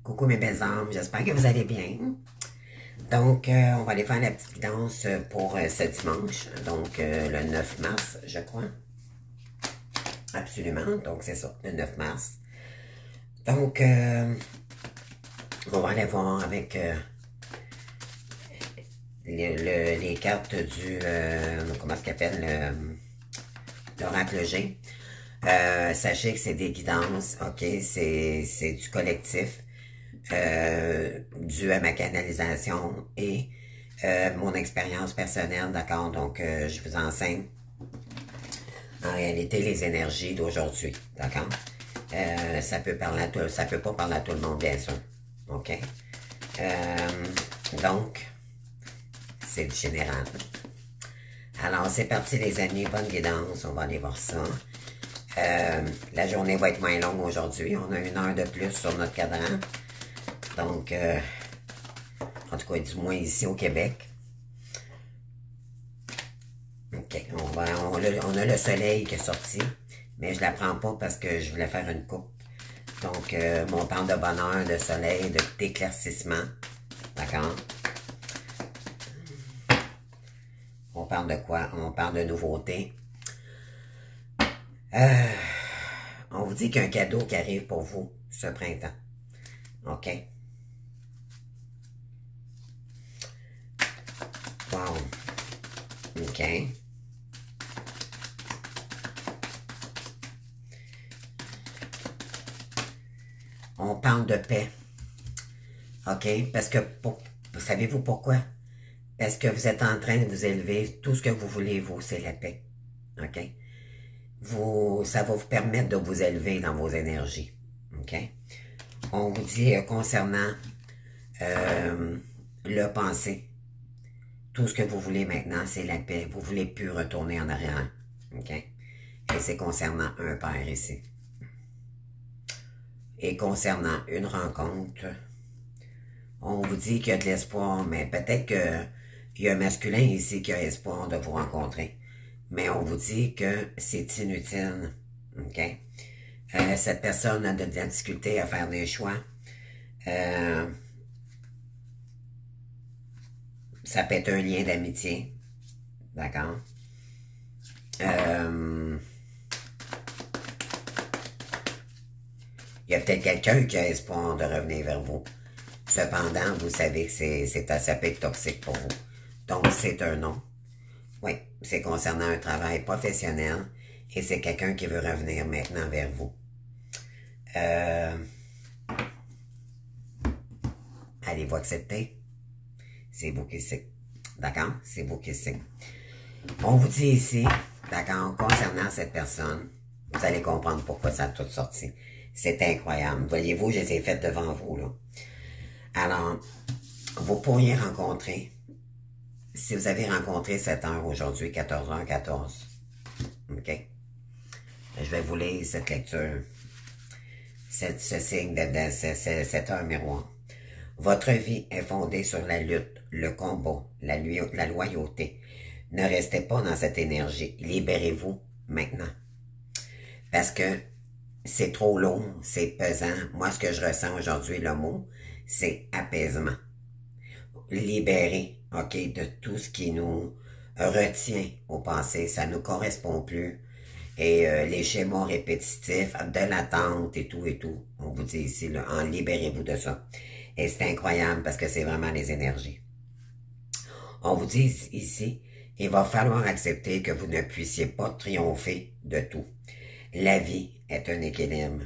Coucou mes belles âmes, j'espère que vous allez bien. Donc, on va aller faire la petite guidance pour ce dimanche, donc le 9 mars, je crois. Absolument, donc c'est ça, le 9 mars. Donc, on va aller voir avec les cartes du, comment ça s'appelle, l'oracle G. Sachez que c'est des guidances, ok, c'est du collectif. Dû à ma canalisation et mon expérience personnelle, d'accord? Donc, je vous enseigne en réalité les énergies d'aujourd'hui, d'accord? Ça peut pas parler à tout le monde, bien sûr, ok? Donc, c'est du général. Alors, c'est parti les amis, bonne guidance, on va aller voir ça. La journée va être moins longue aujourd'hui, on a 1 heure de plus sur notre cadran. Donc, en tout cas, du moins ici au Québec. OK, on a le soleil qui est sorti, mais je ne la prends pas parce que je voulais faire une coupe. Donc, on parle de bonheur, de soleil, d'éclaircissement. D'accord? On parle de quoi? On parle de nouveauté. On vous dit qu'il y a un cadeau qui arrive pour vous ce printemps. OK? Wow. OK. On parle de paix. OK? Parce que, savez-vous pourquoi? Parce que vous êtes en train de vous élever. Tout ce que vous voulez, vous, c'est la paix. OK? Ça va vous permettre de vous élever dans vos énergies. OK? On vous dit concernant le pensée. Tout ce que vous voulez maintenant, c'est la paix. Vous ne voulez plus retourner en arrière. OK? Et c'est concernant un père ici. Et concernant une rencontre, on vous dit qu'il y a de l'espoir, mais peut-être qu'il y a un masculin ici qui a espoir de vous rencontrer. Mais on vous dit que c'est inutile. OK? Cette personne a de la difficulté à faire des choix. Ça peut être un lien d'amitié. D'accord? Il y a peut-être quelqu'un qui a espoir de revenir vers vous. Cependant, vous savez que ça peut être toxique pour vous. Donc, c'est un non. Oui, c'est concernant un travail professionnel et c'est quelqu'un qui veut revenir maintenant vers vous. Allez-vous accepter? C'est vous qui c'est. D'accord? C'est vous qui c'est. On vous dit ici, d'accord, concernant cette personne, vous allez comprendre pourquoi ça a tout sorti. C'est incroyable. Voyez-vous, je les ai faites devant vous, là. Alors, vous pourriez rencontrer, si vous avez rencontré cette heure aujourd'hui, 14h14, OK? Je vais vous lire cette lecture, ce signe, cette heure miroir. Votre vie est fondée sur la lutte, le combat, la loyauté. Ne restez pas dans cette énergie. Libérez-vous maintenant. Parce que c'est trop lourd, c'est pesant. Moi, ce que je ressens aujourd'hui, le mot, c'est apaisement. Libérer, OK, de tout ce qui nous retient au passé. Ça ne nous correspond plus. Et les schémas répétitifs, de l'attente et tout, on vous dit ici, là, en libérez-vous de ça. Et c'est incroyable parce que c'est vraiment les énergies. On vous dit ici, il va falloir accepter que vous ne puissiez pas triompher de tout. La vie est un équilibre.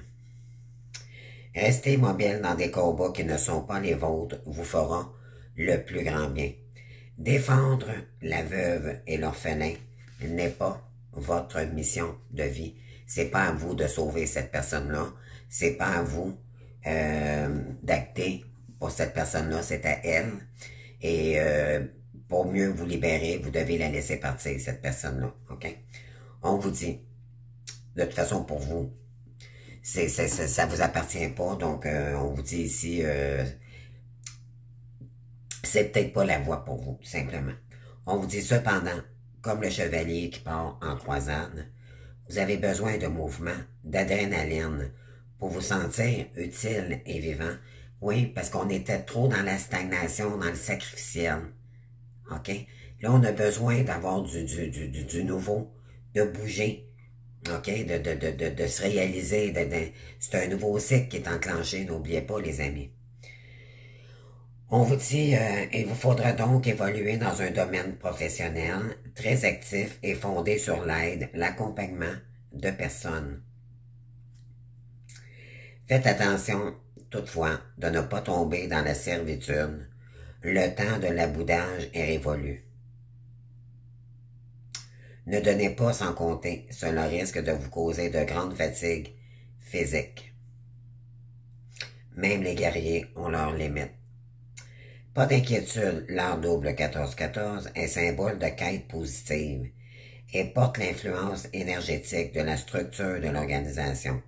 Rester mobile dans des combats qui ne sont pas les vôtres vous fera le plus grand bien. Défendre la veuve et l'orphelin n'est pas votre mission de vie. C'est pas à vous de sauver cette personne-là. C'est pas à vous d'acter pour cette personne-là. C'est à elle. Et pour mieux vous libérer, vous devez la laisser partir, cette personne-là. OK? On vous dit, de toute façon, pour vous, ça vous appartient pas. Donc, on vous dit ici, c'est peut-être pas la voie pour vous, tout simplement. On vous dit cependant, comme le chevalier qui part en croisade, vous avez besoin de mouvement, d'adrénaline, pour vous sentir utile et vivant, Oui, parce qu'on était trop dans la stagnation, dans le sacrificiel. OK? Là, on a besoin d'avoir du nouveau, de bouger, OK? De se réaliser. C'est un nouveau cycle qui est enclenché, n'oubliez pas, les amis. On vous dit, il vous faudra donc évoluer dans un domaine professionnel très actif et fondé sur l'aide, l'accompagnement de personnes. Faites attention, toutefois, de ne pas tomber dans la servitude. Le temps de l'aboudage est révolu. Ne donnez pas sans compter, cela risque de vous causer de grandes fatigues physiques. Même les guerriers ont leurs limites. Pas d'inquiétude, l'heure double 14-14 est symbole de quête positive et porte l'influence énergétique de la structure de l'organisation.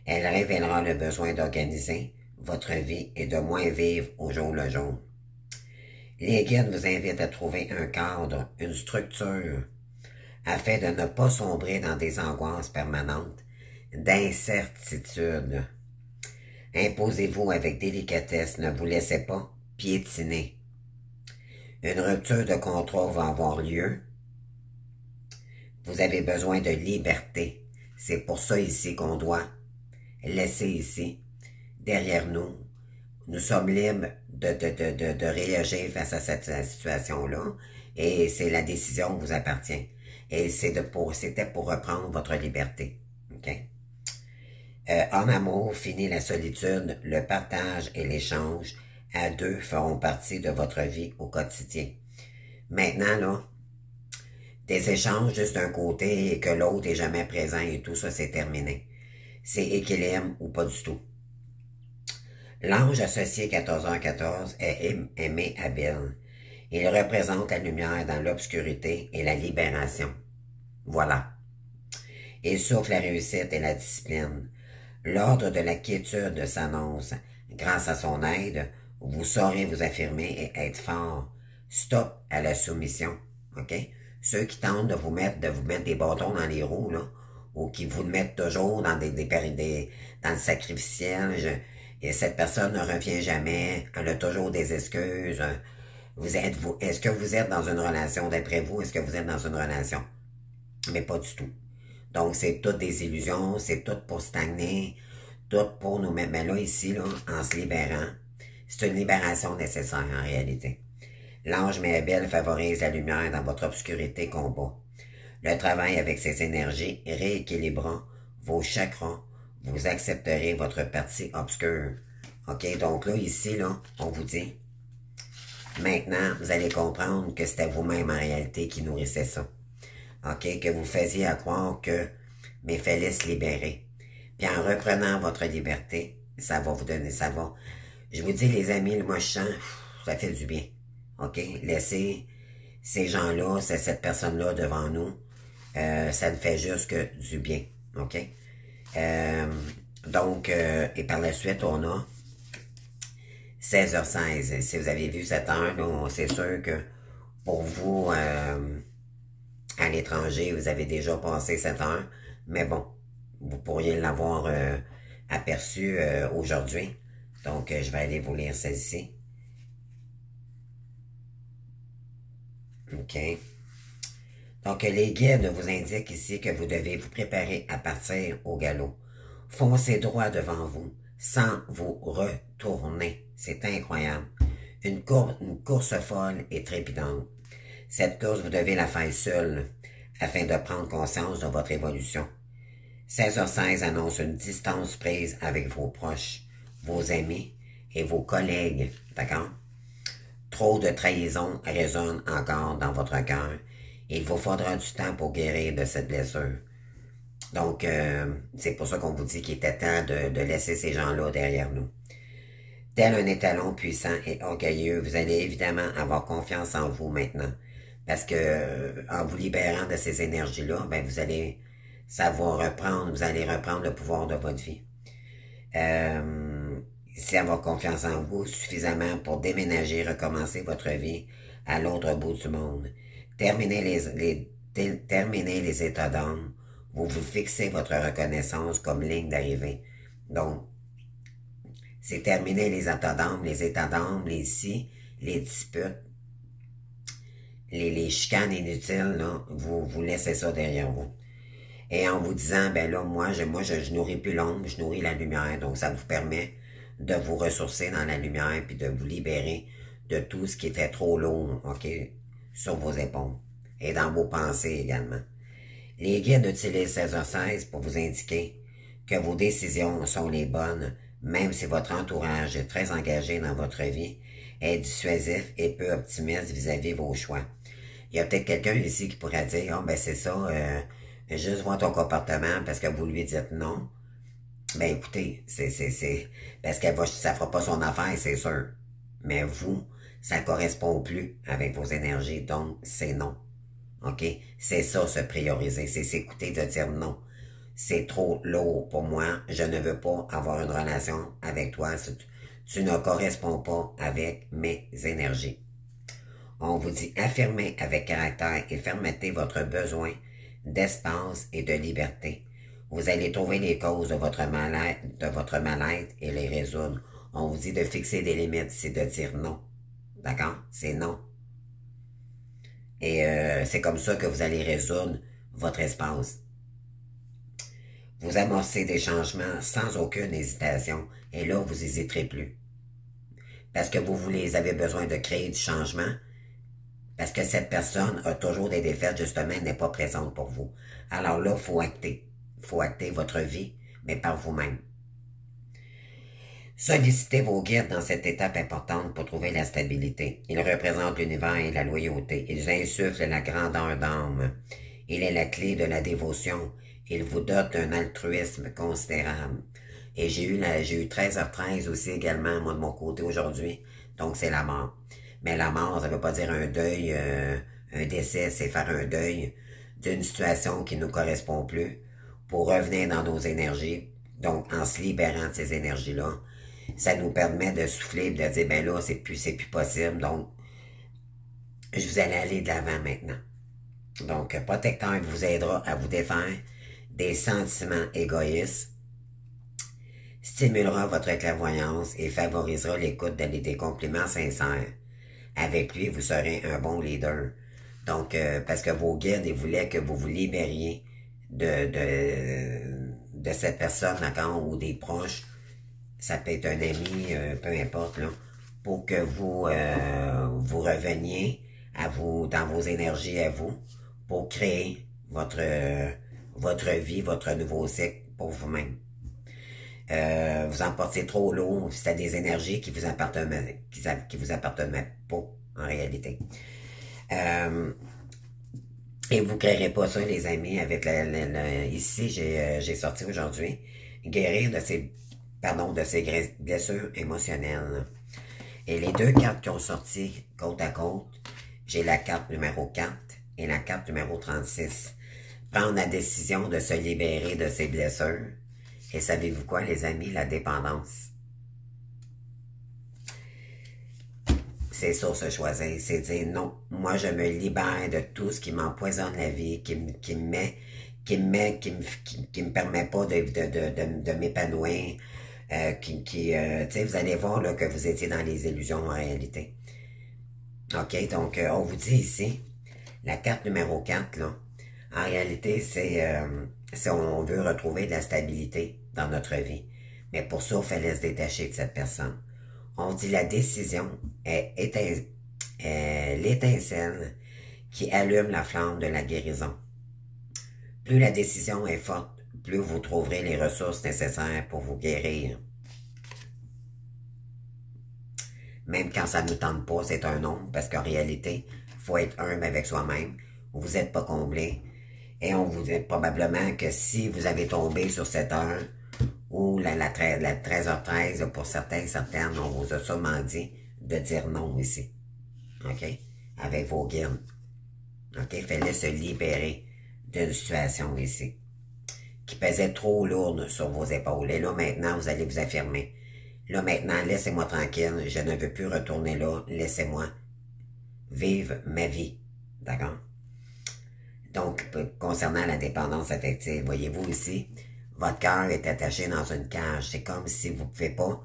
Elle révélera le besoin d'organiser votre vie et de moins vivre au jour le jour. Les guides vous invitent à trouver un cadre, une structure, afin de ne pas sombrer dans des angoisses permanentes, d'incertitude. Imposez-vous avec délicatesse, ne vous laissez pas piétiner. Une rupture de contrôle va avoir lieu. Vous avez besoin de liberté. C'est pour ça ici qu'on doit laisser ici, derrière nous. Nous sommes libres de réagir face à cette situation-là et c'est la décision qui vous appartient. Et c'était pour reprendre votre liberté. Okay? En amour, fini la solitude, le partage et l'échange à deux feront partie de votre vie au quotidien. Maintenant, là, des échanges juste d'un côté et que l'autre est jamais présent et tout ça, c'est terminé. C'est équilibre ou pas du tout. L'ange associé 14h14 est aimé habile. Il représente la lumière dans l'obscurité et la libération. Voilà. Il souffle la réussite et la discipline. L'ordre de la quiétude s'annonce. Grâce à son aide, vous saurez vous affirmer et être fort. Stop à la soumission. OK? Ceux qui tentent de vous mettre des bâtons dans les roues, là, ou qui vous mettent toujours dans dans le sacrificiel, et cette personne ne revient jamais, elle a toujours des excuses. Est-ce que vous êtes dans une relation d'après vous? Est-ce que vous êtes dans une relation? Mais pas du tout. Donc, c'est toutes des illusions, c'est tout pour stagner, tout pour nous mettre. Mais là, ici, là, en se libérant, c'est une libération nécessaire en réalité. L'ange Méabel favorise la lumière dans votre obscurité combat. Le travail avec ces énergies rééquilibrant vos chakras. Vous accepterez votre partie obscure. OK? Donc là, ici, là, on vous dit, maintenant, vous allez comprendre que c'était vous-même en réalité qui nourrissait ça. OK? Que vous faisiez à croire que mais fallait se libérer. Puis en reprenant votre liberté, ça va vous donner, ça va. Je vous dis, les amis, moi je sens, ça fait du bien. OK? Laissez ces gens-là, cette personne-là devant nous, ça ne fait juste que du bien. OK? Donc, et par la suite, on a 16h16. Si vous avez vu cette heure, c'est sûr que pour vous, à l'étranger, vous avez déjà passé cette heure. Mais bon, vous pourriez l'avoir aperçu aujourd'hui. Donc, je vais aller vous lire celle-ci. OK. Donc, les guides vous indiquent ici que vous devez vous préparer à partir au galop. Foncez droit devant vous, sans vous retourner. C'est incroyable. Une course folle et trépidante. Cette course, vous devez la faire seule, afin de prendre conscience de votre évolution. 16h16 annonce une distance prise avec vos proches, vos amis et vos collègues. D'accord? Trop de trahison résonne encore dans votre cœur. Il vous faudra du temps pour guérir de cette blessure. Donc, c'est pour ça qu'on vous dit qu'il était temps de laisser ces gens-là derrière nous. Tel un étalon puissant et orgueilleux, vous allez évidemment avoir confiance en vous maintenant. Parce que en vous libérant de ces énergies-là, ben vous allez savoir reprendre, vous allez reprendre le pouvoir de votre vie. C'est avoir confiance en vous suffisamment pour déménager, recommencer votre vie à l'autre bout du monde. Terminez les états d'âme. Vous fixez votre reconnaissance comme ligne d'arrivée. Donc, C'est terminer les états d'âme, les disputes, les chicanes inutiles, là, vous laissez ça derrière vous. Et en vous disant, ben là, moi, je nourris plus l'ombre, je nourris la lumière. Donc, ça vous permet de vous ressourcer dans la lumière puis de vous libérer de tout ce qui était trop lourd, OK, sur vos épaules et dans vos pensées également. Les guides utilisent 16h16 pour vous indiquer que vos décisions sont les bonnes, même si votre entourage est très engagé dans votre vie, est dissuasif et peu optimiste vis-à-vis vos choix. Il y a peut-être quelqu'un ici qui pourrait dire, oh, ben c'est ça, juste voir ton comportement parce que vous lui dites non. Ben écoutez, parce ça fera pas son affaire, c'est sûr. Mais vous, ça correspond plus avec vos énergies, donc c'est non. OK? C'est ça, se prioriser, c'est s'écouter de dire non. C'est trop lourd pour moi, je ne veux pas avoir une relation avec toi, tu ne corresponds pas avec mes énergies. On vous dit affirmez avec caractère et fermeté votre besoin d'espace et de liberté. Vous allez trouver les causes de votre mal-être et les résoudre. On vous dit de fixer des limites, c'est de dire non. D'accord? C'est non. Et c'est comme ça que vous allez résoudre votre espace. Vous amorcez des changements sans aucune hésitation. Et là, vous n'hésiterez plus. Parce que vous avez besoin de créer du changement. Parce que cette personne a toujours des défaites, justement, elle n'est pas présente pour vous. Alors là, il faut acter. Il faut acter votre vie, mais par vous-même. Sollicitez vos guides dans cette étape importante pour trouver la stabilité. Ils représentent l'univers et la loyauté. Ils insufflent la grandeur d'âme. Il est la clé de la dévotion. Il vous dote d'un altruisme considérable. Et j'ai eu 13h13 aussi également, moi, de mon côté aujourd'hui. Donc, c'est la mort. Mais la mort, ça ne veut pas dire un deuil, un décès, c'est faire un deuil d'une situation qui ne nous correspond plus pour revenir dans nos énergies. Donc, en se libérant de ces énergies-là, ça nous permet de souffler et de dire, ben là, c'est plus possible. Donc, je vous allez aller de l'avant maintenant. Donc, Protecteur vous aidera à vous défaire des sentiments égoïstes, stimulera votre clairvoyance et favorisera l'écoute des compliments sincères. Avec lui, vous serez un bon leader. Donc, parce que vos guides, ils voulaient que vous vous libériez de cette personne, d'accord, ou des proches, ça peut être un ami, peu importe, là, pour que vous reveniez dans vos énergies à vous, pour créer votre vie, votre nouveau cycle pour vous-même. Vous emportez trop lourd, c'était des énergies qui vous appartenaient pas, en réalité. Et vous ne créerez pas ça, les amis, avec ici, j'ai sorti aujourd'hui, guérir de ces blessures émotionnelles. Et les deux cartes qui ont sorti côte à côte, j'ai la carte numéro 4 et la carte numéro 36. Prendre la décision de se libérer de ces blessures. Et savez-vous quoi, les amis? La dépendance. C'est ça, se choisir. C'est dire non. Moi, je me libère de tout ce qui m'empoisonne la vie, qui me permet pas de m'épanouir. Tu sais, vous allez voir là, que vous étiez dans les illusions en réalité. OK, donc, on vous dit ici, la carte numéro 4, là, en réalité, c'est on veut retrouver de la stabilité dans notre vie. Mais pour ça, il fallait se détacher de cette personne. On dit la décision est l'étincelle qui allume la flamme de la guérison. Plus la décision est forte, plus vous trouverez les ressources nécessaires pour vous guérir. Même quand ça ne nous tente pas, c'est un non, parce qu'en réalité, il faut être humble avec soi-même. Vous n'êtes pas comblé. Et on vous dit probablement que si vous avez tombé sur cette heure, ou la 13h13, pour certaines, on vous a sûrement dit de dire non ici. OK? Avec vos guides. OK? Fallait se libérer d'une situation ici qui pesait trop lourde sur vos épaules. Et là, maintenant, vous allez vous affirmer. Là, maintenant, laissez-moi tranquille. Je ne veux plus retourner là. Laissez-moi vivre ma vie. D'accord? Donc, concernant la dépendance affective, voyez-vous ici, votre cœur est attaché dans une cage. C'est comme si vous ne pouvez pas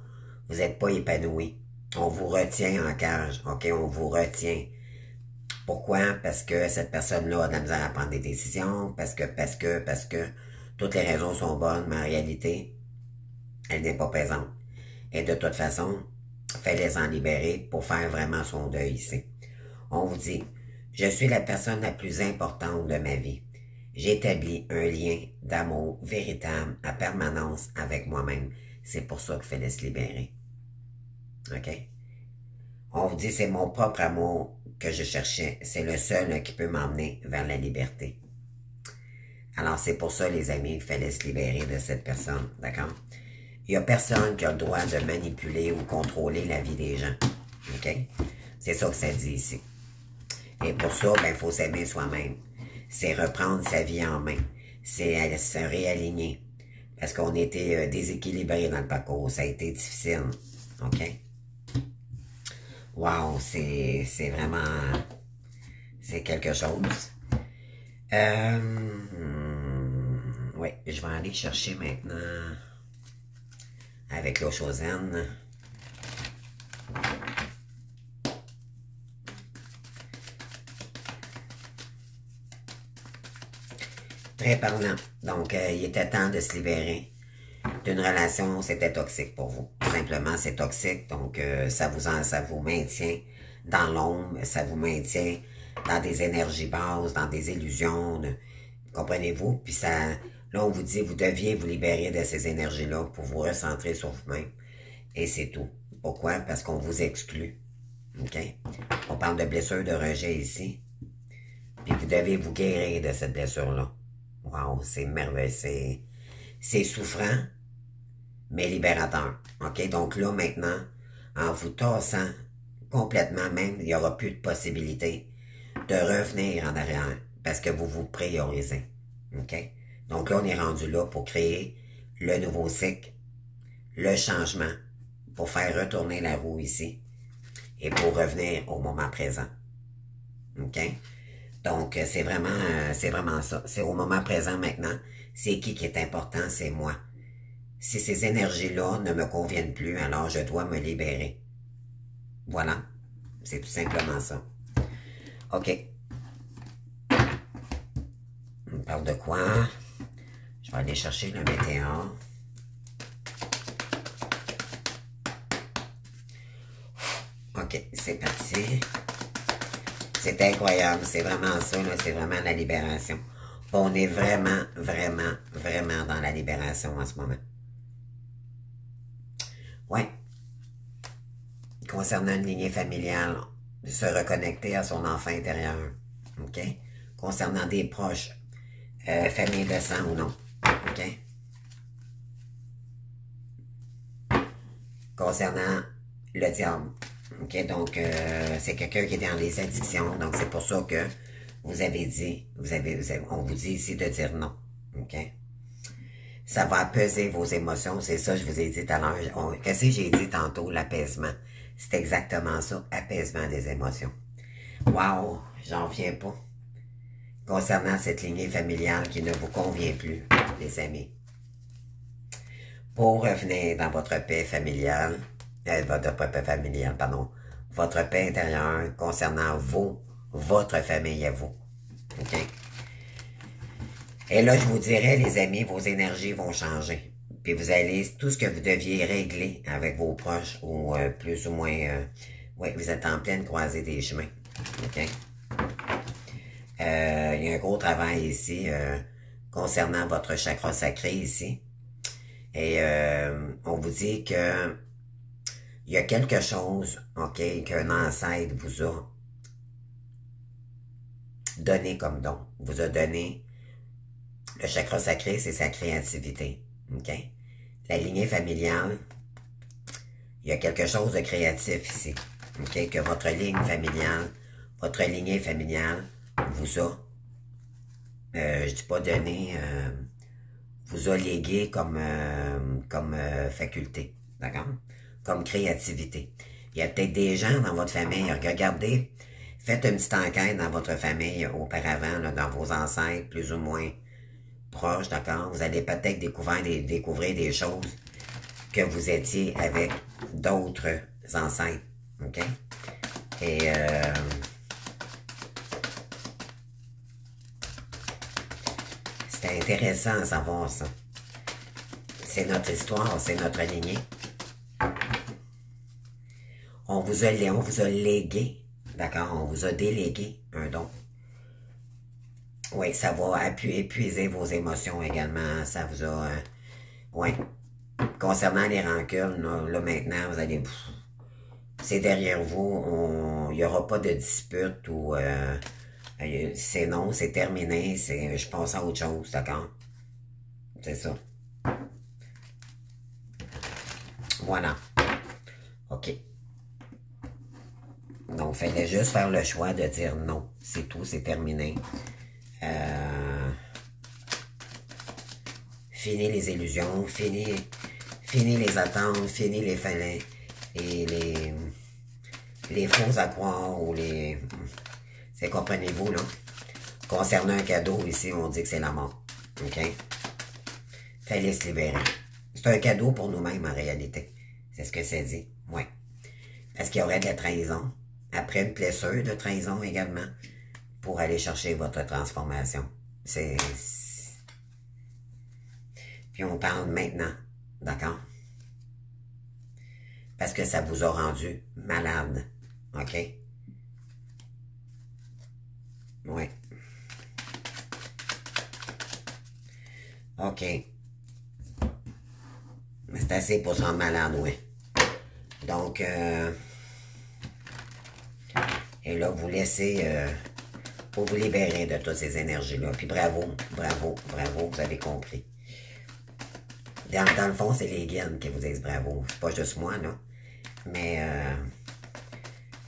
Vous n'êtes pas épanoui. On vous retient en cage, OK? On vous retient. Pourquoi? Parce que cette personne-là a de la misère à prendre des décisions, parce que, toutes les raisons sont bonnes, mais en réalité, elle n'est pas présente. Et de toute façon, fallait en libérer pour faire vraiment son deuil ici. On vous dit, je suis la personne la plus importante de ma vie. J'établis un lien d'amour véritable à permanence avec moi-même. C'est pour ça qu'il fallait se libérer. OK? On vous dit, c'est mon propre amour que je cherchais. C'est le seul qui peut m'emmener vers la liberté. Alors, c'est pour ça, les amis, qu'il fallait se libérer de cette personne. D'accord? Il n'y a personne qui a le droit de manipuler ou contrôler la vie des gens. OK? C'est ça que ça dit ici. Et pour ça, ben, il faut s'aimer soi-même. C'est reprendre sa vie en main. C'est se réaligner. Parce qu'on était déséquilibrés dans le parcours. Ça a été difficile. OK? Wow, c'est vraiment... C'est quelque chose. Oui, je vais aller chercher maintenant avec l'eau chauzaine. Très parlant. Donc, il était temps de se libérer d'une relation, c'était toxique pour vous. Tout simplement, c'est toxique. Donc, ça vous maintient dans l'ombre, ça vous maintient dans des énergies basses, dans des illusions. Comprenez-vous? Puis ça, là, on vous dit, vous deviez vous libérer de ces énergies-là pour vous recentrer sur vous-même. Et c'est tout. Pourquoi? Parce qu'on vous exclut. OK? On parle de blessure de rejet ici. Puis vous devez vous guérir de cette blessure-là. Wow, c'est merveilleux. C'est souffrant, mais libérateur. OK? Donc là, maintenant, en vous tassant complètement même, il n'y aura plus de possibilité de revenir en arrière parce que vous vous priorisez. OK? Donc là, on est rendu là pour créer le nouveau cycle, le changement, pour faire retourner la roue ici et pour revenir au moment présent. OK? Donc, c'est vraiment ça. C'est au moment présent maintenant. C'est qui est important? C'est moi. Si ces énergies-là ne me conviennent plus, alors je dois me libérer. Voilà. C'est tout simplement ça. OK. On parle de quoi? Je vais aller chercher le météore. OK, c'est parti. C'est incroyable. C'est vraiment ça, là. C'est vraiment la libération. On est vraiment, vraiment, vraiment dans la libération en ce moment. Ouais. Concernant une lignée familiale, se reconnecter à son enfant intérieur. OK? Concernant des proches, famille de sang ou non. OK? Concernant le diable. OK? Donc, c'est quelqu'un qui est dans les addictions. Donc, c'est pour ça que vous avez dit, on vous dit ici de dire non. OK? Ça va apaiser vos émotions. C'est ça, je vous ai dit tout à l'heure. Qu'est-ce que j'ai dit tantôt? L'apaisement. C'est exactement ça. Apaisement des émotions. Wow! J'en viens pas. Concernant cette lignée familiale qui ne vous convient plus, les amis. Pour revenir dans votre paix familiale, votre paix intérieure concernant votre famille à vous. OK? Et là, je vous dirais, les amis, vos énergies vont changer. Puis vous allez, tout ce que vous deviez régler avec vos proches, ou plus ou moins, oui, vous êtes en pleine croisée des chemins. OK? Il y a un gros travail ici concernant votre chakra sacré ici. Et on vous dit que il y a quelque chose, OK, qu'un ancêtre vous a donné comme don. Vous a donné le chakra sacré, c'est sa créativité. OK? La lignée familiale, il y a quelque chose de créatif ici. OK? Que votre lignée familiale vous a, je dis pas donné, vous a légué comme faculté. D'accord? Comme créativité. Il y a peut-être des gens dans votre famille, regardez, faites une petite enquête dans votre famille auparavant, là, dans vos ancêtres, plus ou moins proches, d'accord? Vous allez peut-être découvrir des choses que vous étiez avec d'autres ancêtres. OK? Et c'était intéressant à savoir ça. C'est notre histoire, c'est notre lignée. On vous a légué, d'accord? On vous a délégué un don. Oui, ça va épuiser vos émotions également. Ça vous a... oui. Concernant les rancunes, là maintenant, vous allez... C'est derrière vous. Il n'y aura pas de dispute ou... c'est non, c'est terminé. Je passe à autre chose, d'accord? C'est ça. Voilà. OK. Donc, il fallait juste faire le choix de dire non. C'est tout, c'est terminé. Fini les illusions, fini les attentes, fini les fallets et les faux à croire ou les... C'est comprenez-vous, là? Concernant un cadeau, ici, on dit que c'est la mort. OK? Fallait se libérer. C'est un cadeau pour nous-mêmes, en réalité. C'est ce que c'est dit. Oui. Parce qu'il y aurait de la trahison. Après une blessure de trahison également. Pour aller chercher votre transformation. Puis on parle maintenant. D'accord? Parce que ça vous a rendu malade. OK? Oui. OK. C'est assez pour se rendre malade, oui. Donc, et là, vous laissez... pour vous libérer de toutes ces énergies-là. Puis bravo, bravo, bravo, vous avez compris. Dans le fond, c'est les guides qui vous disent bravo. C'est pas juste moi, là. Mais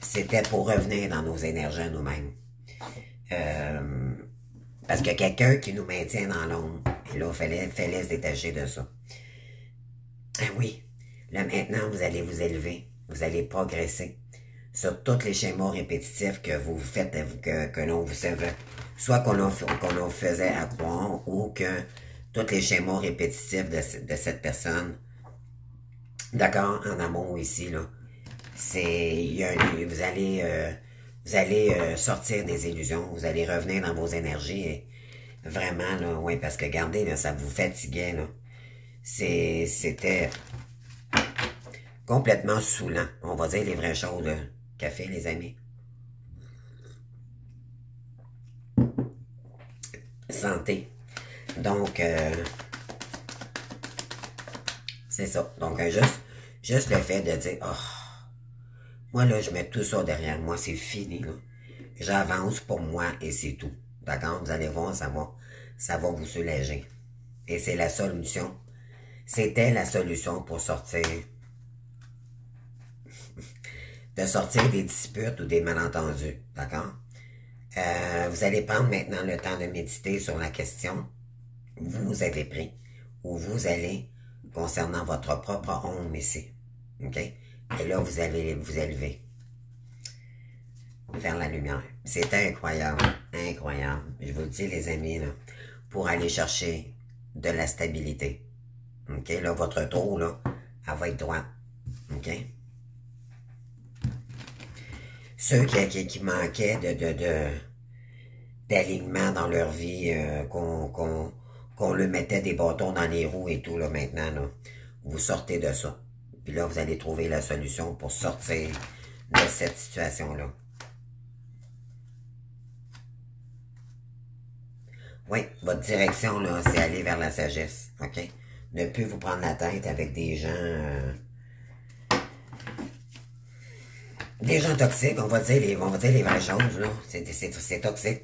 c'était pour revenir dans nos énergies à nous-mêmes. Parce que quelqu'un qui nous maintient dans l'ombre, et là, il fallait se détacher de ça. Ah oui, là maintenant, vous allez vous élever, vous allez progresser sur tous les schémas répétitifs que vous faites, que l'on vous savait, soit qu'on l'on faisait à croire, ou que tous les schémas répétitifs de cette personne, d'accord, en amour ici, là, vous allez sortir des illusions, vous allez revenir dans vos énergies, et vraiment, là, oui, parce que regardez, là, ça vous fatiguait, là. C'était complètement saoulant. On va dire les vraies choses, là. Café, les amis. Santé. Donc, c'est ça. Donc, juste le fait de dire, oh, moi, là, je mets tout ça derrière moi, c'est fini, là. J'avance pour moi et c'est tout. D'accord? Vous allez voir, ça va vous soulager. Et c'est la solution. C'était la solution pour sortir des disputes ou des malentendus. D'accord? Vous allez prendre maintenant le temps de méditer sur la question que vous avez pris ou vous allez concernant votre propre ombre ici. OK? Et là, vous allez vous élever vers la lumière. C'est incroyable. Incroyable. Je vous le dis, les amis, là, pour aller chercher de la stabilité. OK? Là, votre tour, là, elle va être droite. OK? Ceux qui manquaient d'alignement dans leur vie, qu'on le mettait des bâtons dans les roues et tout, là, maintenant, là, vous sortez de ça. Puis là, vous allez trouver la solution pour sortir de cette situation-là. Oui, votre direction, là, c'est aller vers la sagesse, OK? Ne plus vous prendre la tête avec des gens toxiques, on va dire les vraies choses, là. C'est toxique.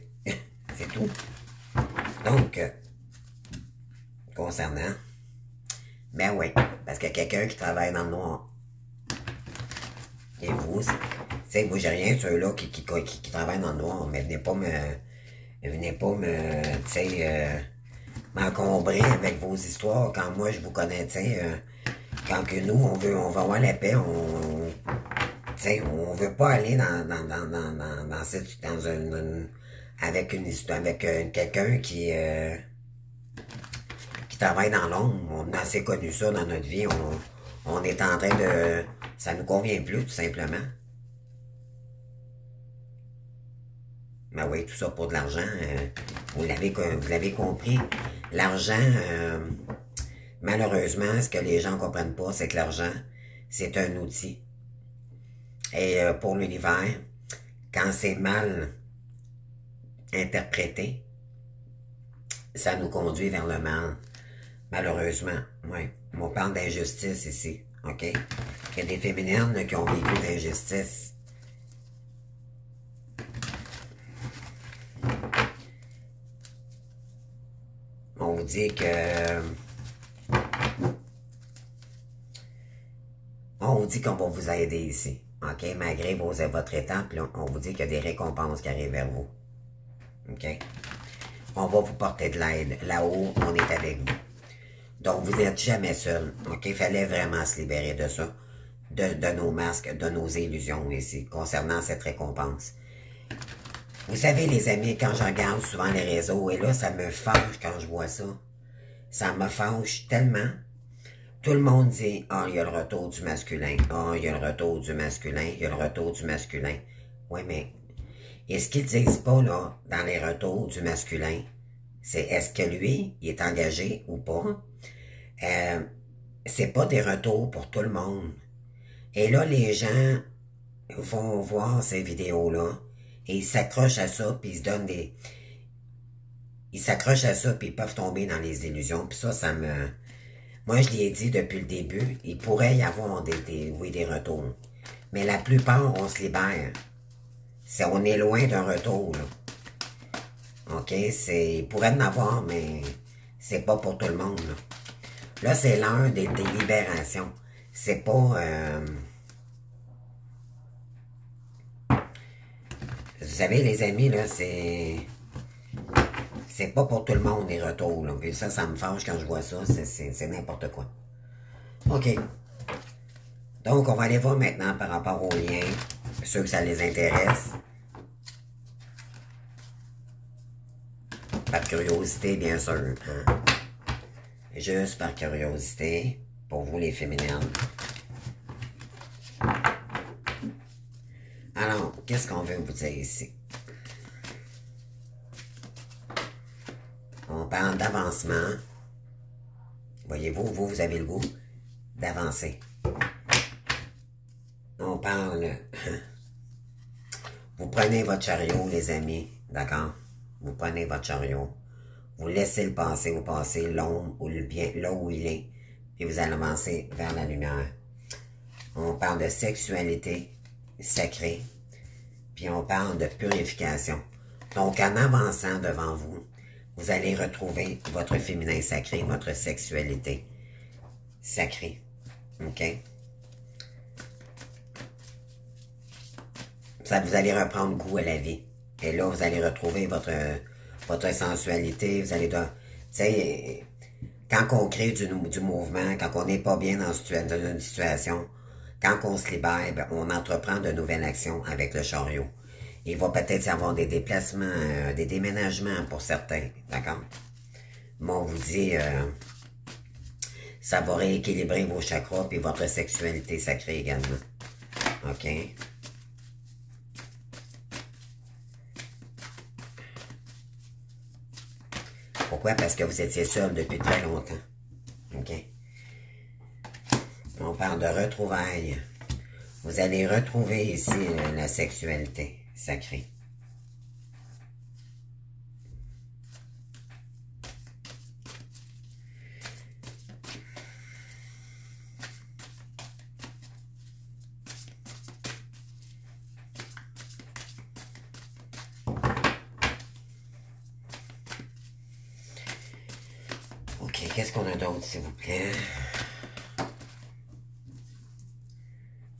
C'est tout. Donc, concernant, ben oui, parce qu'il y a quelqu'un qui travaille dans le noir. Et vous, c'est moi j'ai rien sur ceux-là qui travaillent dans le noir, mais venez pas me, tu sais, m'encombrer avec vos histoires quand moi je vous connais, tu sais, quand que nous, on veut avoir la paix, on veut pas aller avec une histoire, avec quelqu'un qui travaille dans l'ombre. On a assez connu ça dans notre vie. On est en train de Ça nous convient plus, tout simplement. Ben oui, tout ça pour de l'argent. Vous l'avez compris. L'argent, malheureusement, ce que les gens ne comprennent pas, c'est que l'argent, c'est un outil. Et pour l'univers, quand c'est mal interprété, ça nous conduit vers le mal. Malheureusement, oui. On parle d'injustice ici, OK? Il y a des féminines qui ont vécu d'injustice. On vous dit que... On vous dit qu'on va vous aider ici, OK? Malgré votre étape, là, on vous dit qu'il y a des récompenses qui arrivent vers vous, OK? On va vous porter de l'aide. Là-haut, on est avec vous. Donc, vous n'êtes jamais seul, OK? Il fallait vraiment se libérer de ça, de nos masques, de nos illusions ici, concernant cette récompense. Vous savez, les amis, quand je regarde souvent les réseaux, et là, ça me fâche quand je vois ça. Ça me fâche tellement. Tout le monde dit, ah, il y a le retour du masculin. Ah, il y a le retour du masculin. Il y a le retour du masculin. Oui, mais et ce qu'ils disent pas, là, dans les retours du masculin, c'est est-ce que lui, il est engagé ou pas? C'est pas des retours pour tout le monde. Et là, les gens vont voir ces vidéos-là et ils s'accrochent à ça, puis ils se donnent des... Ils s'accrochent à ça, puis ils peuvent tomber dans les illusions. Puis ça me... Moi, je l'ai dit depuis le début, il pourrait y avoir des retours. Mais la plupart, on se libère. On est loin d'un retour, là. OK? Il pourrait en avoir, mais c'est pas pour tout le monde, là. Là, c'est l'heure des libérations. C'est pas... Vous savez, les amis, là, c'est pas pour tout le monde, les retours, là. Puis ça me fâche quand je vois ça. C'est n'importe quoi. OK. Donc, on va aller voir maintenant par rapport aux liens. Ceux que ça les intéresse. Par curiosité, bien sûr. Hein? Juste par curiosité. Pour vous, les féminines. Alors, qu'est-ce qu'on veut vous dire ici? On parle d'avancement. Voyez-vous, vous avez le goût d'avancer. On parle... Vous prenez votre chariot, les amis, d'accord? Vous prenez votre chariot. Vous laissez le passé au passé, l'ombre ou le bien, là où il est, et vous allez avancer vers la lumière. On parle de sexualité sacrée, puis on parle de purification. Donc, en avançant devant vous, vous allez retrouver votre féminin sacré, votre sexualité sacrée. OK? Ça, vous allez reprendre goût à la vie. Et là, vous allez retrouver votre sensualité. Vous allez... Tu sais, quand on crée du mouvement, quand on n'est pas bien dans une situation, quand on se libère, ben, on entreprend de nouvelles actions avec le chariot. Il va peut-être y avoir des déplacements, des déménagements pour certains, d'accord? Mais on vous dit, ça va rééquilibrer vos chakras et votre sexualité sacrée également. OK? Pourquoi? Parce que vous étiez seul depuis très longtemps. OK? On parle de retrouvailles. Vous allez retrouver ici la sexualité sacrée. OK, qu'est-ce qu'on a d'autre, s'il vous plaît?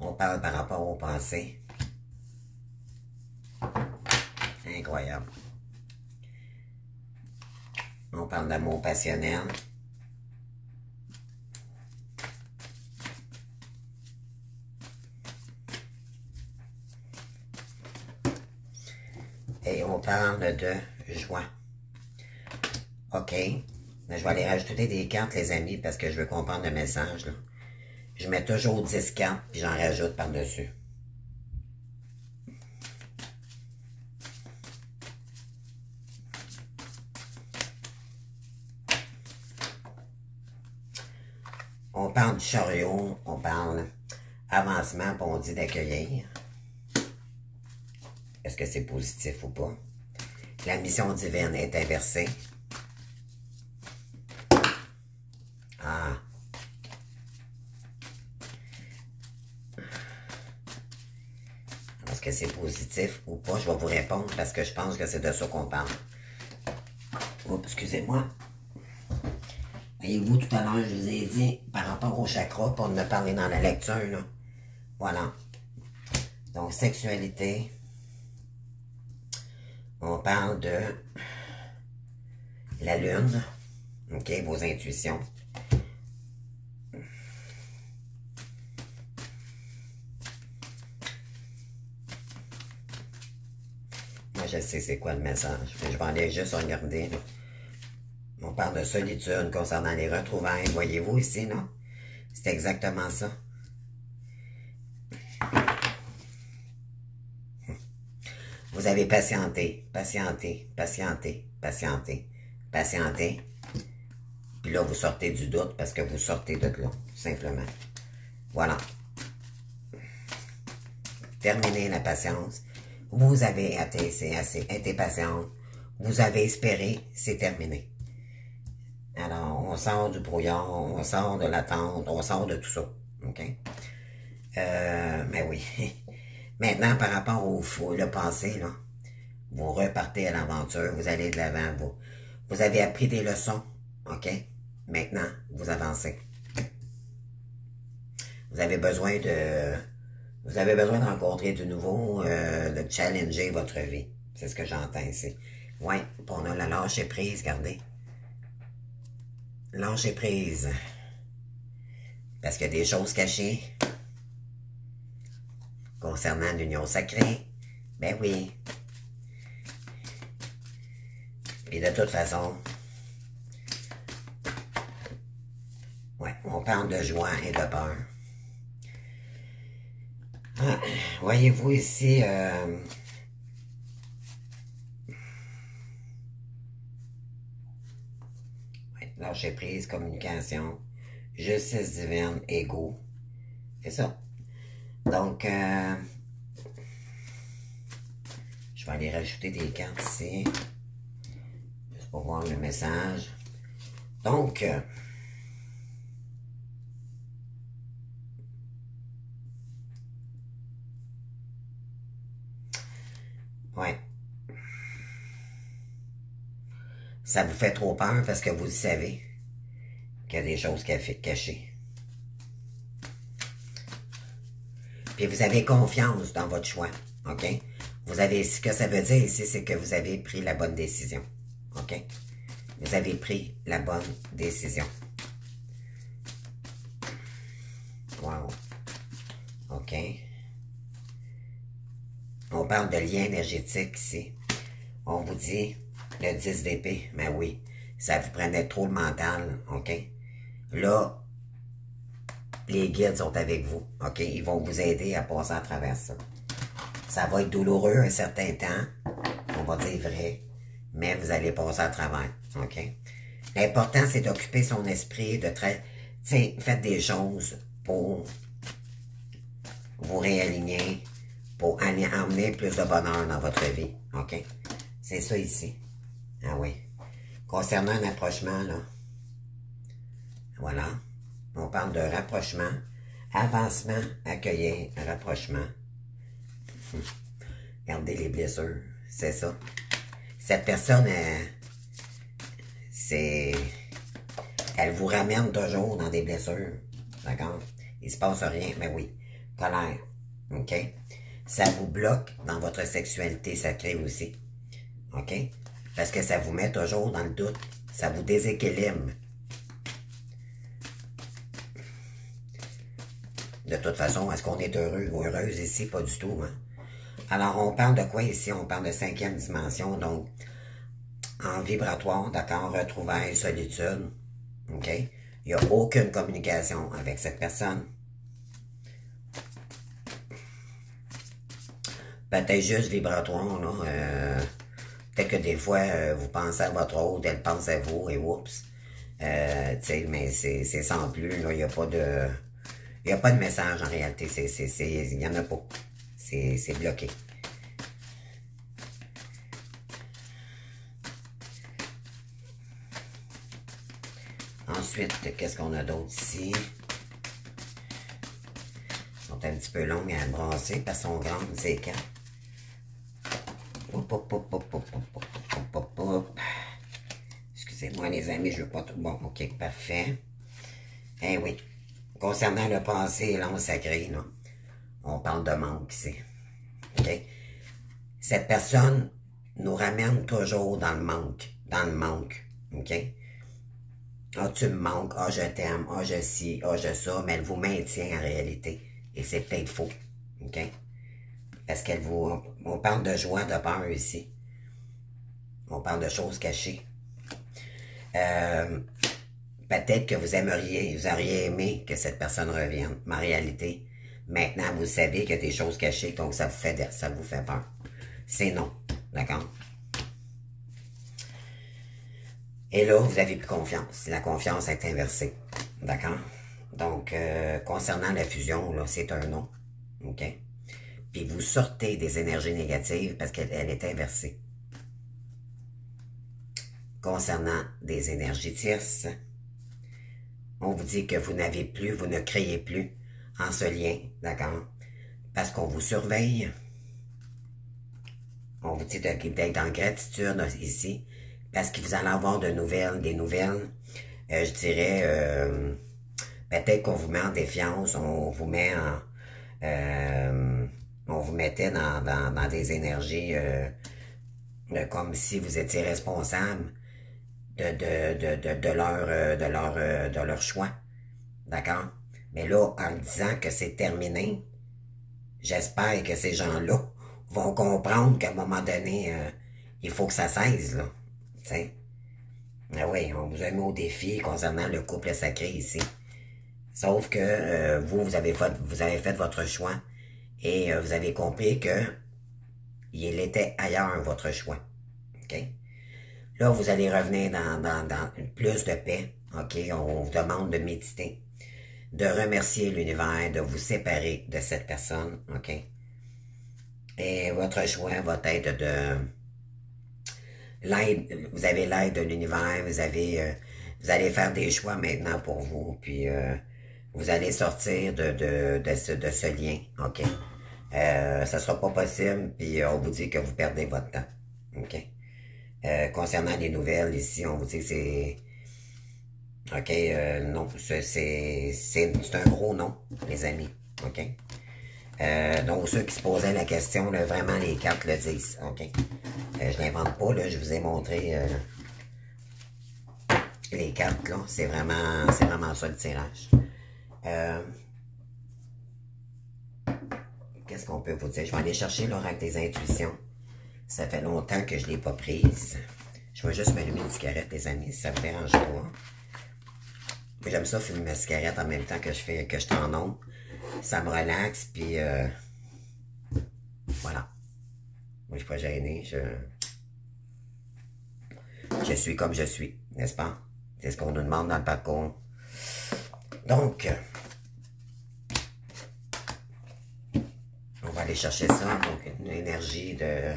On parle par rapport au passé. Incroyable. On parle d'amour passionnel. Et on parle de joie. OK. Je vais aller rajouter des cartes, les amis, parce que je veux comprendre le message, là. Je mets toujours 10 cartes, puis j'en rajoute par-dessus. On parle du chariot, on parle avancement, puis on dit d'accueillir. Est-ce que c'est positif ou pas? La mission divine est inversée. Ah. Est-ce que c'est positif ou pas? Je vais vous répondre parce que je pense que c'est de ça qu'on parle. Oups, excusez-moi. Voyez-vous, tout à l'heure, je vous ai dit, par rapport au chakra, pour me parler dans la lecture, là. Voilà. Donc, sexualité. On parle de la lune. OK, vos intuitions. Moi, je sais c'est quoi le message. Mais je vais aller juste regarder, là. On parle de solitude concernant les retrouvailles. Voyez-vous ici, non? C'est exactement ça. Vous avez patienté, patienté, patienté, patienté, patienté. Puis là, vous sortez du doute parce que vous sortez de là, tout simplement. Voilà. Terminez la patience. Vous avez été patient. Vous avez espéré, c'est terminé. Alors, on sort du brouillard, on sort de l'attente, on sort de tout ça. OK? Mais oui. Maintenant, par rapport le passé, là, vous repartez à l'aventure, vous allez de l'avant, vous avez appris des leçons. OK? Maintenant, vous avancez. Vous avez besoin de rencontrer de nouveau, de challenger votre vie. C'est ce que j'entends ici. Oui, on a la lâcher prise, regardez. Lâcher prise. Parce qu'il y a des choses cachées concernant l'union sacrée. Ben oui. Et de toute façon, ouais, on parle de joie et de peur. Ah, voyez-vous ici, lâcher prise, communication, justice divine, ego. C'est ça. Donc, je vais aller rajouter des cartes ici. Juste pour voir le message. Donc, ouais. Ça vous fait trop peur parce que vous le savez qu'il y a des choses cachées. Puis vous avez confiance dans votre choix, OK? Ce que ça veut dire ici, c'est que vous avez pris la bonne décision, OK? Vous avez pris la bonne décision. Wow. OK. On parle de lien énergétique ici. On vous dit le 10 d'épée. Mais oui, ça vous prenait trop le mental, OK? Là, les guides sont avec vous, OK? Ils vont vous aider à passer à travers ça. Ça va être douloureux un certain temps, on va dire vrai, mais vous allez passer à travers, OK? L'important, c'est d'occuper son esprit, faites des choses pour vous réaligner, pour emmener plus de bonheur dans votre vie, OK? C'est ça ici. Ah oui. Concernant un approchement, là, voilà. On parle de rapprochement, avancement, accueillir, rapprochement. Regardez les blessures, c'est ça. Cette personne, elle vous ramène toujours dans des blessures, d'accord? Il se passe rien, mais oui. Colère, OK? Ça vous bloque dans votre sexualité sacrée aussi, OK? Parce que ça vous met toujours dans le doute, ça vous déséquilibre. De toute façon, est-ce qu'on est heureux ou heureuse ici? Pas du tout, hein? Alors, on parle de quoi ici? On parle de 5e dimension, donc, en vibratoire, d'accord, retrouvailles, solitude, OK? Il n'y a aucune communication avec cette personne, peut-être juste vibratoire, là. Peut-être que des fois, vous pensez à votre autre, elle pense à vous, et oups. Tu sais, mais c'est sans plus, là. Il n'y a pas de... Il n'y a pas de message, en réalité. Il n'y en a pas. C'est bloqué. Ensuite, qu'est-ce qu'on a d'autre ici? Ils sont un petit peu longues à brasser parce qu'ils sont grandes, ces cartes. Excusez-moi, les amis, je veux pas tout. Bon, ok, parfait. Eh oui. Concernant le passé et l'ange sacré, là, on parle de manque ici. OK? Cette personne nous ramène toujours dans le manque. Dans le manque. OK? Ah, tu me manques. Ah, je t'aime. Ah, je ci. Ah, je ça. Mais elle vous maintient en réalité. Et c'est peut-être faux. OK? Parce qu'elle vous... On parle de joie, de peur ici. On parle de choses cachées. Peut-être que vous auriez aimé que cette personne revienne. Mais en réalité, maintenant, vous savez qu'il y a des choses cachées, donc ça vous fait peur. C'est non. D'accord? Et là, vous n'avez plus confiance. La confiance est inversée. D'accord? Donc, concernant la fusion, là, c'est un non. OK? Puis vous sortez des énergies négatives parce qu'elle est inversée. Concernant des énergies tierces, on vous dit que vous ne créez plus en ce lien, d'accord? Parce qu'on vous surveille. On vous dit d'être en gratitude ici, parce que vous allez avoir des nouvelles, je dirais, peut-être qu'on vous met en défiance, on vous mettait dans des énergies comme si vous étiez responsable de leur choix. D'accord? Mais là, en disant que c'est terminé, j'espère que ces gens-là vont comprendre qu'à un moment donné, il faut que ça cesse, là. T'sais? Ah oui, on vous a mis au défi concernant le couple sacré ici. Sauf que vous avez fait votre choix et vous avez compris que il était ailleurs, votre choix. OK? Là, vous allez revenir dans plus de paix. OK? On vous demande de méditer, de remercier l'univers, de vous séparer de cette personne. OK? Et votre choix va être de l'aide. Vous avez l'aide de l'univers. Vous allez faire des choix maintenant pour vous. Puis vous allez sortir de ce lien. OK? Ça sera pas possible. Puis on vous dit que vous perdez votre temps. OK? Concernant les nouvelles, ici, on vous dit que c'est... OK, non, c'est un gros non, les amis. OK? Donc, ceux qui se posaient la question, là, vraiment, les cartes le disent. OK? Je l'invente pas, là, je vous ai montré les cartes, là. C'est vraiment ça, le tirage. Qu'est-ce qu'on peut vous dire? Je vais aller chercher l'oracle des intuitions. Ça fait longtemps que je ne l'ai pas prise. Je vais juste m'allumer une cigarette, les amis, si ça vous dérange pas. J'aime ça fumer ma cigarette en même temps que je t'en onde. Ça me relaxe, puis voilà. Moi, je suis pas gêné. Je suis comme je suis, n'est-ce pas? C'est ce qu'on nous demande dans le parcours. Donc, on va aller chercher ça. Donc, une énergie de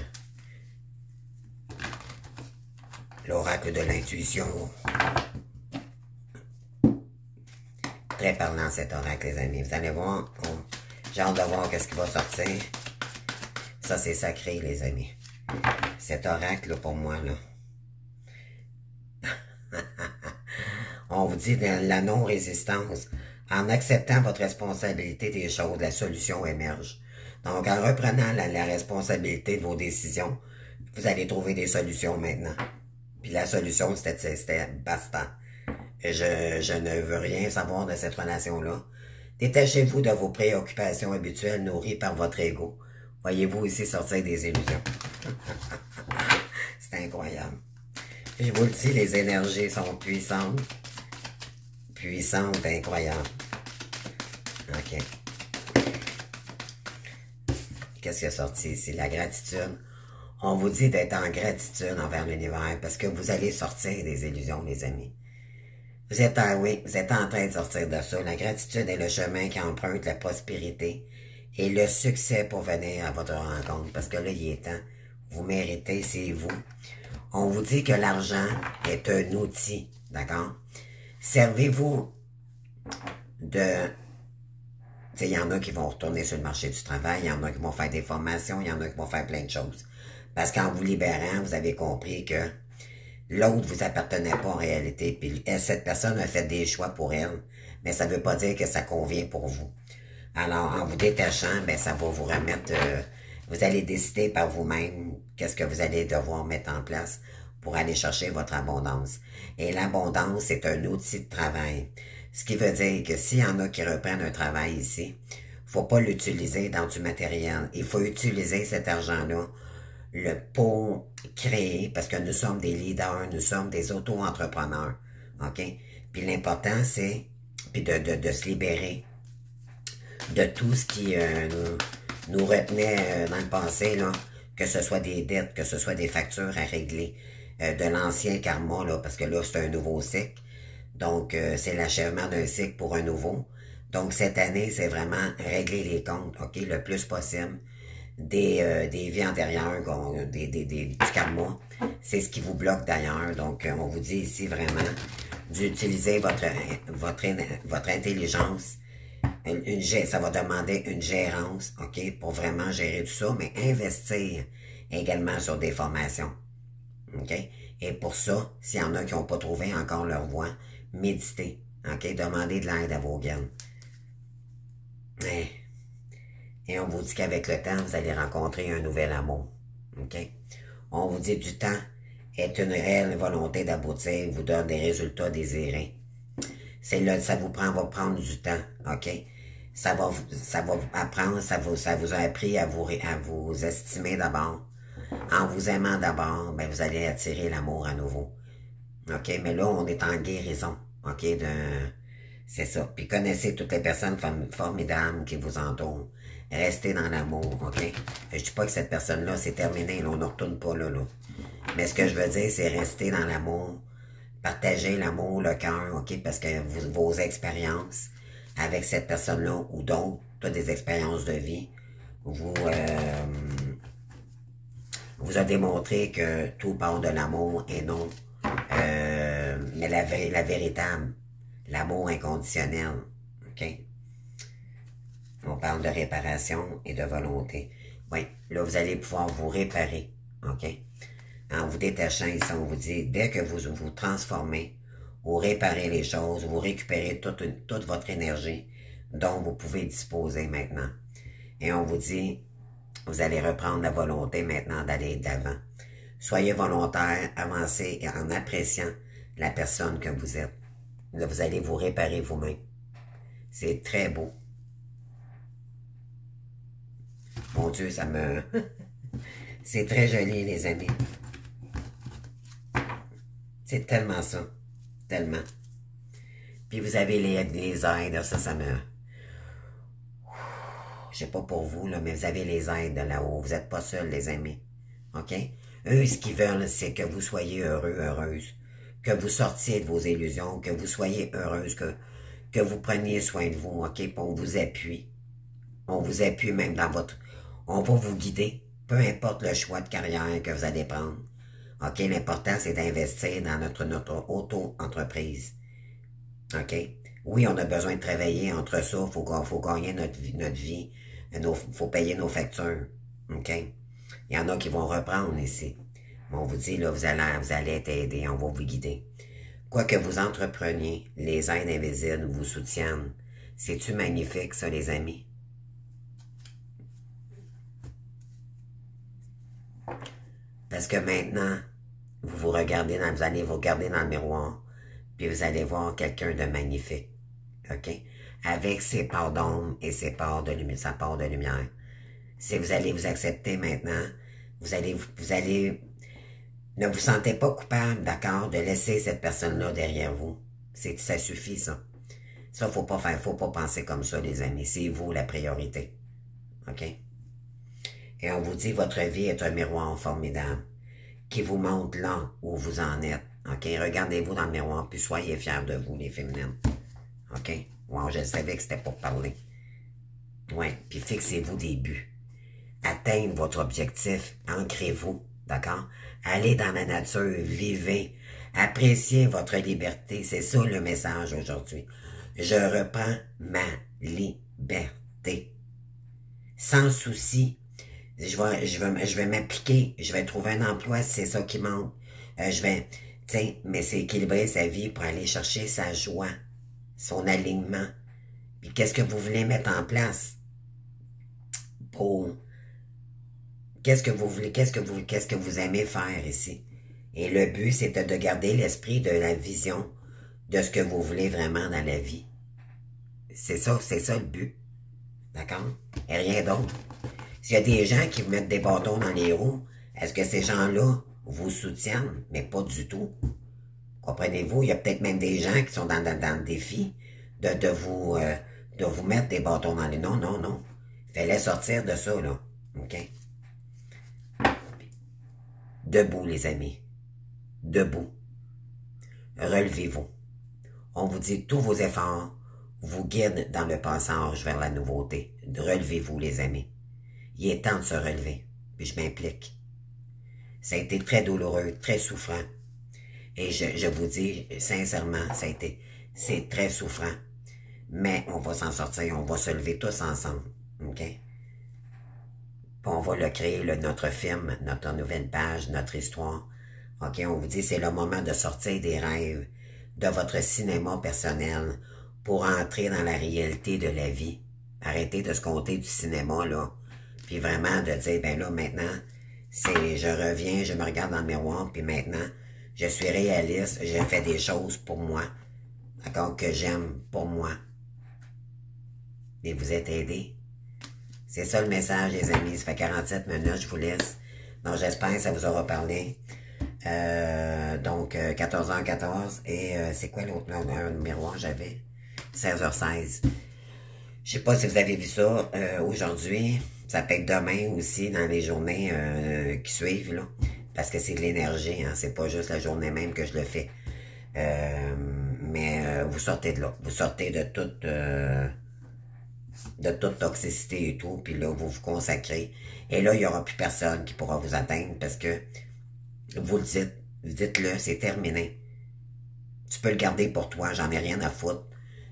l'oracle de l'intuition. Très parlant cet oracle, les amis. Vous allez voir, j'ai hâte de voir qu'est-ce qui va sortir. Ça, c'est sacré, les amis. Cet oracle, là, pour moi, là. On vous dit de la non-résistance. En acceptant votre responsabilité des choses, la solution émerge. Donc, en reprenant la responsabilité de vos décisions, vous allez trouver des solutions maintenant. Puis la solution, c'était basta. Je ne veux rien savoir de cette relation-là. Détachez-vous de vos préoccupations habituelles nourries par votre ego. Voyez-vous ici sortir des illusions. C'est incroyable. Je vous le dis, les énergies sont puissantes. Puissantes, incroyables. OK. qu'est-ce qui est sorti ici? La gratitude. On vous dit d'être en gratitude envers l'univers parce que vous allez sortir des illusions, les amis. Vous êtes en train de sortir de ça. La gratitude est le chemin qui emprunte la prospérité et le succès pour venir à votre rencontre. Parce que là, il est temps. Vous méritez, c'est vous. On vous dit que l'argent est un outil, d'accord? Servez-vous de... Il y en a qui vont retourner sur le marché du travail, il y en a qui vont faire des formations, il y en a qui vont faire plein de choses. Parce qu'en vous libérant, vous avez compris que l'autre vous appartenait pas en réalité. Puis cette personne a fait des choix pour elle, mais ça ne veut pas dire que ça convient pour vous. Alors, en vous détachant, ben ça va vous remettre... vous allez décider par vous-même qu'est-ce que vous allez devoir mettre en place pour aller chercher votre abondance. Et l'abondance, c'est un outil de travail. Ce qui veut dire que s'il y en a qui reprennent un travail ici, faut pas l'utiliser dans du matériel. Il faut utiliser cet argent-là pour créer, parce que nous sommes des leaders, nous sommes des auto-entrepreneurs. OK? Puis l'important, c'est de se libérer de tout ce qui nous retenait dans le passé, là, que ce soit des dettes, que ce soit des factures à régler, de l'ancien karma, là, parce que là, c'est un nouveau cycle. Donc, c'est l'achèvement d'un cycle pour un nouveau. Donc, cette année, c'est vraiment régler les comptes, OK, le plus possible des vies antérieures, du karma. C'est ce qui vous bloque d'ailleurs. Donc, on vous dit ici vraiment d'utiliser votre intelligence. Ça va demander une gérance, OK, pour vraiment gérer tout ça, mais investir également sur des formations, OK? Et pour ça, s'il y en a qui n'ont pas trouvé encore leur voie, méditez, OK? Demandez de l'aide à vos guides. Et on vous dit qu'avec le temps, vous allez rencontrer un nouvel amour, OK? On vous dit du temps est une réelle volonté d'aboutir, vous donne des résultats désirés. C'est là, ça va prendre du temps, OK? Ça va apprendre, ça vous a appris à vous estimer d'abord. En vous aimant d'abord, ben vous allez attirer l'amour à nouveau. OK? Mais là, on est en guérison, OK? C'est ça. Puis connaissez toutes les personnes formidables qui vous entourent. Restez dans l'amour, OK? Je dis pas que cette personne-là, c'est terminé, là, on ne retourne pas là. Mais ce que je veux dire, c'est rester dans l'amour. Partagez l'amour, le cœur, OK? Parce que vos expériences avec cette personne-là ou d'autres, toutes des expériences de vie, vous a démontré que tout part de l'amour et non, mais la véritable, l'amour inconditionnel, OK? On parle de réparation et de volonté. Oui, là, vous allez pouvoir vous réparer, OK? En vous détachant ici, on vous dit, dès que vous vous transformez, vous réparez les choses, vous récupérez toute votre énergie dont vous pouvez disposer maintenant. Et on vous dit, vous allez reprendre la volonté maintenant d'aller d'avant. Soyez volontaire, avancez en appréciant la personne que vous êtes. Là, vous allez vous réparer vous-même. C'est très beau. Mon Dieu, ça me... C'est très joli, les amis. C'est tellement ça. Tellement. Puis vous avez les aides. Ça me... Je sais pas pour vous, là, mais vous avez les aides de là-haut. Vous n'êtes pas seuls, les amis. OK? Eux, ce qu'ils veulent, c'est que vous soyez heureux, heureuse. Que vous sortiez de vos illusions. Que vous soyez heureuse. Que vous preniez soin de vous. OK? Puis on vous appuie. On vous appuie même dans votre... On va vous guider. Peu importe le choix de carrière que vous allez prendre. OK? L'important, c'est d'investir dans notre auto-entreprise. OK? Oui, on a besoin de travailler. Entre ça, il faut gagner notre vie. Faut payer nos factures. OK? Il y en a qui vont reprendre ici. Mais on vous dit, là, vous allez être aidés. On va vous guider. Quoi que vous entrepreniez, les aides invisibles vous soutiennent. C'est-tu magnifique, ça, les amis? Parce que maintenant, vous allez vous regarder dans le miroir, puis vous allez voir quelqu'un de magnifique, OK? Avec ses parts d'ombre et sa part de lumière. Si vous allez vous accepter maintenant, vous allez, ne vous sentez pas coupable, d'accord, de laisser cette personne-là derrière vous. Ça suffit, ça. Ça, faut pas penser comme ça, les amis. C'est vous la priorité, OK? Et on vous dit, votre vie est un miroir formidable qui vous montre là où vous en êtes. OK? Regardez-vous dans le miroir, puis soyez fiers de vous, les féminines. OK? Wow, je savais que c'était pour parler. Ouais, puis fixez-vous des buts. Atteignez votre objectif, ancrez-vous, d'accord? Allez dans la nature, vivez, appréciez votre liberté. C'est ça le message aujourd'hui. Je reprends ma liberté. Sans souci. Je vais m'appliquer, je vais trouver un emploi si c'est ça qui manque. Mais c'est équilibrer sa vie pour aller chercher sa joie, son alignement. Puis qu'est-ce que vous voulez mettre en place pour... Qu'est-ce que vous voulez, qu'est-ce que vous aimez faire ici? Et le but, c'est de garder l'esprit de la vision de ce que vous voulez vraiment dans la vie. C'est ça le but. D'accord? Et rien d'autre. S'il y a des gens qui vous mettent des bâtons dans les roues, est-ce que ces gens-là vous soutiennent? Mais pas du tout. Comprenez-vous? Il y a peut-être même des gens qui sont dans le défi de vous mettre des bâtons dans les... Non, non, non. Fallait sortir de ça, là. OK? Debout, les amis. Debout. Relevez-vous. On vous dit tous vos efforts vous guident dans le passage vers la nouveauté. Relevez-vous, les amis. Il est temps de se relever. Puis je m'implique. Ça a été très douloureux, très souffrant. Et je vous dis, sincèrement, c'est très souffrant. Mais on va s'en sortir, on va se lever tous ensemble. OK? Puis on va le créer, notre film, notre nouvelle page, notre histoire. OK? On vous dit, c'est le moment de sortir des rêves, de votre cinéma personnel, pour entrer dans la réalité de la vie. Arrêtez de se compter du cinéma, là. Puis vraiment de dire, ben là, maintenant, je reviens, je me regarde dans le miroir, puis maintenant, je suis réaliste, je fais des choses pour moi, d'accord, que j'aime pour moi. Et vous êtes aidés. C'est ça le message, les amis. Ça fait 47 minutes, je vous laisse. Donc, j'espère que ça vous aura parlé. Donc, 14h14. Et c'est quoi l'autre miroir j'avais? 16h16. Je sais pas si vous avez vu ça aujourd'hui. Ça peut être demain aussi, dans les journées qui suivent, là. Parce que c'est de l'énergie, hein. C'est pas juste la journée même que je le fais. Mais vous sortez de là. Vous sortez de toute toxicité et tout. Puis là, vous vous consacrez. Et là, il n'y aura plus personne qui pourra vous atteindre parce que vous le dites. Dites-le, c'est terminé. Tu peux le garder pour toi, j'en ai rien à foutre.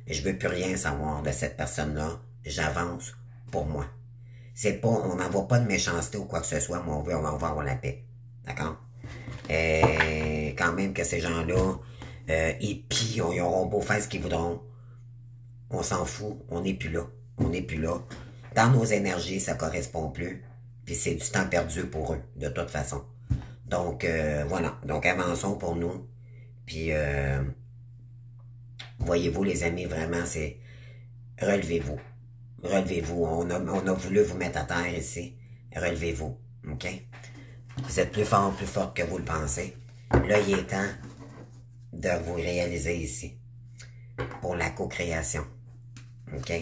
Et je veux plus rien savoir de cette personne-là. J'avance pour moi. C'est pas, on n'envoie pas de méchanceté ou quoi que ce soit, mais on va avoir la paix. D'accord? Et quand même que ces gens-là, ils pillent, ils auront beau faire ce qu'ils voudront. On s'en fout, on n'est plus là. On n'est plus là. Dans nos énergies, ça correspond plus. Puis c'est du temps perdu pour eux, de toute façon. Donc, voilà. Donc, avançons pour nous. Puis, voyez-vous, les amis, vraiment, c'est... Relevez-vous. Relevez-vous. On a voulu vous mettre à terre ici. Relevez-vous. OK? Vous êtes plus fort, plus forte que vous le pensez. Là, il est temps de vous réaliser ici. Pour la co-création. OK?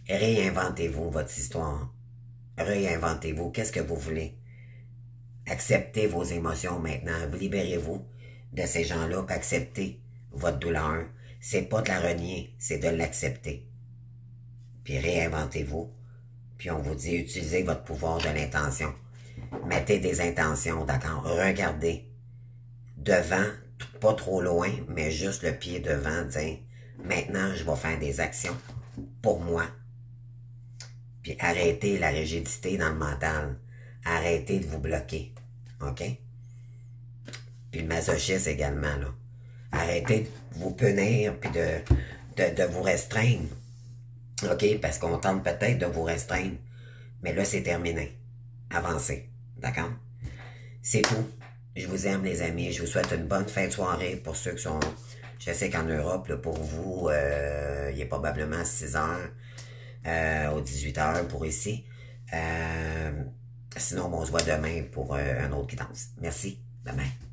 Réinventez-vous votre histoire. Réinventez-vous. Qu'est-ce que vous voulez? Acceptez vos émotions maintenant. Libérez-vous de ces gens-là. Puis acceptez votre douleur. C'est pas de la renier, c'est de l'accepter. Puis réinventez-vous. Puis on vous dit, utilisez votre pouvoir de l'intention. Mettez des intentions, d'accord? Regardez. Devant, pas trop loin, mais juste le pied devant, dire, maintenant, je vais faire des actions pour moi. Puis arrêtez la rigidité dans le mental. Arrêtez de vous bloquer. OK? Puis le masochisme également, là. Arrêtez de vous punir puis de vous restreindre. OK? Parce qu'on tente peut-être de vous restreindre. Mais là, c'est terminé. Avancez. D'accord? C'est tout. Je vous aime, les amis. Je vous souhaite une bonne fin de soirée pour ceux qui sont... Je sais qu'en Europe, là, pour vous, il est probablement 6 heures ou 18 heures pour ici. Sinon, on se voit demain pour un autre guidance. Merci. Bye bye.